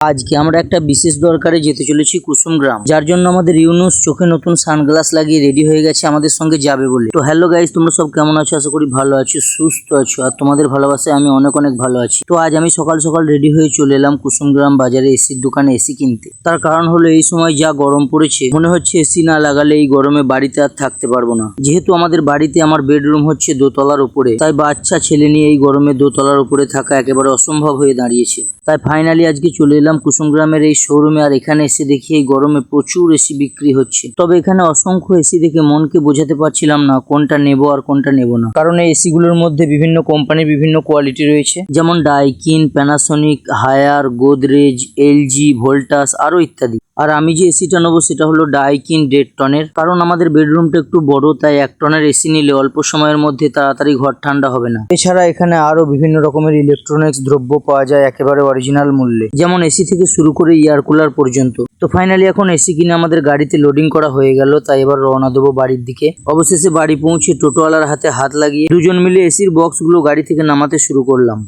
আজকে আমরা একটা বিশেষ দরকারে যেতে চলেছি কুসুম গ্রাম, যার জন্য আমাদের ইউনুস চোখে নতুন সানগ্লাস লাগিয়ে রেডি হয়ে গেছে আমাদের সঙ্গে যাবে বলে। তো হ্যালো গাইস, তোমরা সব কেমন আছো? আশা করি ভালো আছো, সুস্থ আছো, আর তোমাদের ভালোবাসায় আমি অনেক অনেক ভালো আছি। তো আজ আমি সকাল সকাল রেডি হয়ে চলে এলাম কুসুম গ্রাম বাজারে এসির দোকানে এসি কিনতে। তার কারণ হলো এই সময় যা গরম পড়েছে, মনে হচ্ছে এসি না লাগালে এই গরমে বাড়িতে আর থাকতে পারবো না। যেহেতু আমাদের বাড়িতে আমার বেডরুম হচ্ছে দোতলার উপরে, তাই বাচ্চা ছেলে নিয়ে এই গরমে দোতলার উপরে থাকা একেবারে অসম্ভব হয়ে দাঁড়িয়েছে। তাই ফাইনালি আজকে চলে এলাম কুসুম গ্রামের এই শোরুমে, আর এখানে এসে দেখি এই গরমে প্রচুর এসি বিক্রি হচ্ছে। তবে এখানে অসংখ্য এসি দেখে মনকে বোঝাতে পারছিলাম না কোনটা নেব আর কোনটা নেব না, কারণ এই এসি গুলোর মধ্যে বিভিন্ন কোম্পানির বিভিন্ন কোয়ালিটি রয়েছে, যেমন Daikin, Panasonic, Haier, Godrej, LG, Voltas আরো ইত্যাদি। আর আমি যে এসিটা নেবো সেটা হলো ডাইকিন 1.5 টনের, কারণ আমাদের বেডরুমটা একটু বড়, তাই 1 টনের এসি নিলে অল্প সময়ের মধ্যে তাড়াতাড়ি ঘর ঠান্ডা হবে না। এছাড়া এখানে আরো বিভিন্ন রকমের ইলেকট্রনিক্স দ্রব্য পাওয়া যায় একেবারে অরিজিনাল মূল্যে, যেমন এসি থেকে শুরু করে এয়ার কুলার পর্যন্ত। তো ফাইনালি এখন এসি কিনে আমাদের গাড়িতে লোডিং করা হয়ে গেল, তাই এবার রওনা দেবো বাড়ির দিকে। অবশেষে বাড়ি পৌঁছে টোটোওয়ালার হাতে হাত লাগিয়ে দুজন মিলে এসির বক্সগুলো গাড়ি থেকে নামাতে শুরু করলাম।